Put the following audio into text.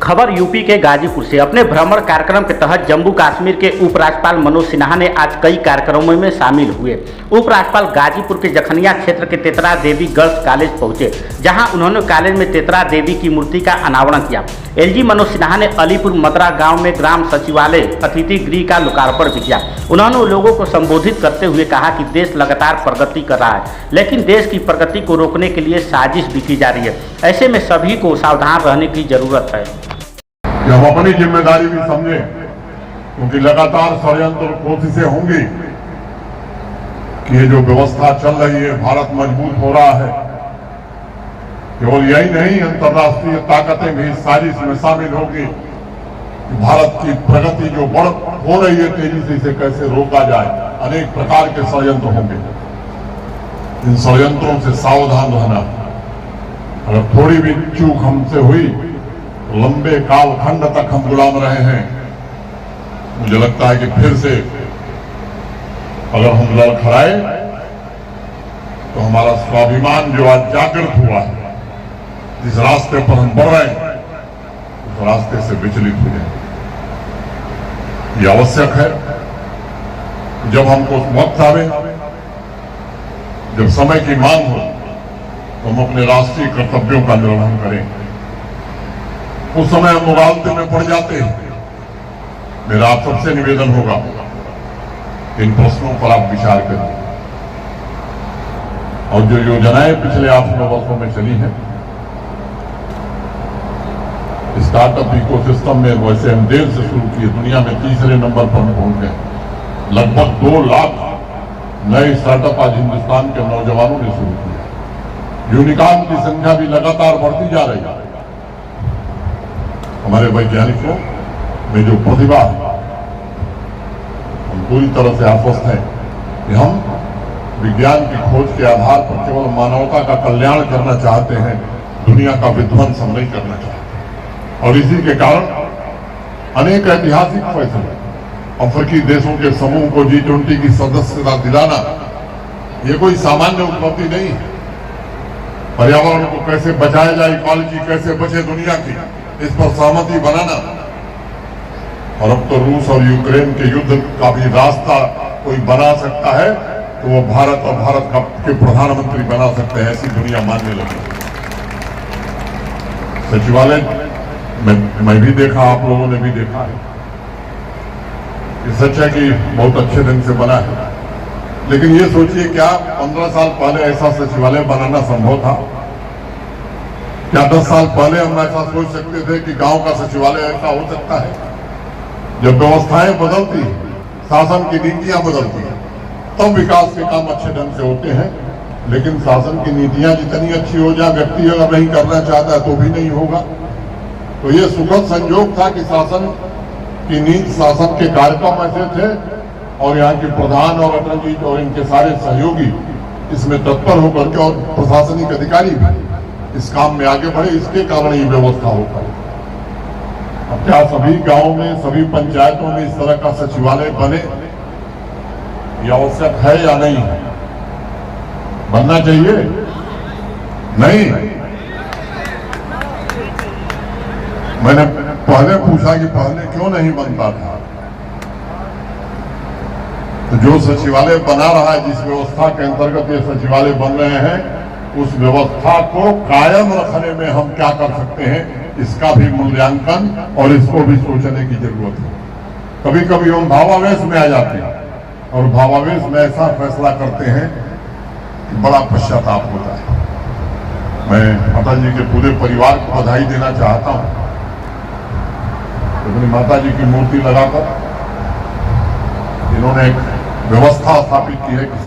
खबर यूपी के गाजीपुर से। अपने भ्रमण कार्यक्रम के तहत जम्मू कश्मीर के उपराज्यपाल मनोज सिन्हा ने आज कई कार्यक्रमों में शामिल हुए। उपराज्यपाल गाजीपुर के जखनिया क्षेत्र के तेतरा देवी गर्ल्स कॉलेज पहुंचे, जहां उन्होंने कॉलेज में तेतरा देवी की मूर्ति का अनावरण किया। एलजी मनोज सिन्हा ने अलीपुर मदरा गांव में ग्राम सचिवालय अतिथि गृह का लोकार्पण भी किया। उन्होंने लोगों को संबोधित करते हुए कहा कि देश लगातार प्रगति कर रहा है, लेकिन देश की प्रगति को रोकने के लिए साजिश भी की जा रही है। ऐसे में सभी को सावधान रहने की जरूरत है। हम अपनी जिम्मेदारी भी समझें, क्योंकि लगातार षड्यंत्र और कोशिशें होंगी कि ये जो व्यवस्था चल रही है, भारत मजबूत हो रहा है। केवल यही नहीं, अंतर्राष्ट्रीय ताकतें भी इस साजिश में शामिल होगी कि भारत की प्रगति जो बढ़ हो रही है तेजी से, इसे कैसे रोका जाए। अनेक प्रकार के षड्यंत्र होंगे। इन षड्यंत्रों से सावधान रहना। अगर थोड़ी भी चूक हमसे हुई, लंबे कालखंड तक हम गुलाम रहे हैं। मुझे लगता है कि फिर से अगर हम लड़खड़ाए तो हमारा स्वाभिमान जो आज जागृत हुआ है, जिस रास्ते पर हम बढ़ रहे हैं, उस रास्ते से विचलित हो जाए। ये आवश्यक है। जब हमको वक्त आवे, जब समय की मांग हो, तो हम अपने राष्ट्रीय कर्तव्यों का निर्वहन करें। उस समय हम मुगालते में पड़ जाते हैं। मेरा आप सबसे निवेदन होगा, इन प्रश्नों पर आप विचार करें। और जो योजनाएं पिछले 8-9 वर्षों में चली हैं, स्टार्टअप इकोसिस्टम में वैसे हम देर से शुरू किए, दुनिया में तीसरे नंबर पर हम पहुंच गए। लगभग 2 लाख नए स्टार्टअप आज हिंदुस्तान के नौजवानों ने शुरू किया। यूनिकॉर्न की संख्या भी लगातार बढ़ती जा रही है। हमारे वैज्ञानिकों में जो प्रतिभा है, हम पूरी तरह से आश्वस्त हैं कि हम विज्ञान की खोज के आधार पर केवल मानवता का कल्याण करना चाहते हैं, दुनिया का विध्वंस हम नहीं करना चाहते। और इसी के कारण अनेक ऐतिहासिक फैसले, अफ्रीकी देशों के समूह को G20 की सदस्यता दिलाना, ये कोई सामान्य उपलब्धि नहीं है। पर्यावरण को कैसे बचाया जाए, इक्वालिटी कैसे बचे दुनिया की, इस पर सहमति बनाना। और अब तो रूस और यूक्रेन के युद्ध का भी रास्ता कोई बना सकता है, तो वो भारत और भारत के प्रधानमंत्री बना सकते हैं। ऐसी दुनिया मानने लगी। सचिवालय मैं भी देखा, आप लोगों ने भी देखा है। ये सच है कि बहुत अच्छे ढंग से बना है, लेकिन ये सोचिए, क्या 15 साल पहले ऐसा सचिवालय बनाना संभव था? क्या 10 साल पहले हम ऐसा सोच सकते थे कि गांव का सचिवालय ऐसा हो सकता है? जब व्यवस्थाएं बदलती हैं, शासन की नीतियां बदलती हैं, तब विकास के काम अच्छे ढंग से होते हैं। लेकिन शासन की नीतियां जितनी अच्छी हो जाए, व्यक्ति अगर नहीं करना चाहता है तो भी नहीं होगा। तो ये सुखद संयोग था कि शासन की नीति, शासन के कार्यक्रम ऐसे थे, और यहाँ के प्रधान और अटल जी और इनके सारे सहयोगी इसमें तत्पर होकर के, और प्रशासनिक अधिकारी भी इस काम में आगे बढ़े। इसके कारण ये व्यवस्था हो पाई। अब क्या सभी गांवों में, सभी पंचायतों में इस तरह का सचिवालय बने? ये आवश्यक है या नहीं है? बनना चाहिए? नहीं। मैंने पहले पूछा कि पहले क्यों नहीं बनता था? तो जो सचिवालय बना रहा है, जिस व्यवस्था के अंतर्गत ये सचिवालय बन रहे हैं, उस व्यवस्था को कायम रखने में हम क्या कर सकते हैं, इसका भी मूल्यांकन और इसको भी सोचने की जरूरत है। कभी कभी हम भावावेश में आ जाते हैं, और भावावेश में ऐसा फैसला करते हैं कि बड़ा पश्चाताप होता है। मैं माता जी के पूरे परिवार को बधाई देना चाहता हूं। अपनी माता जी की मूर्ति लगाकर इन्होंने एक व्यवस्था स्थापित की है।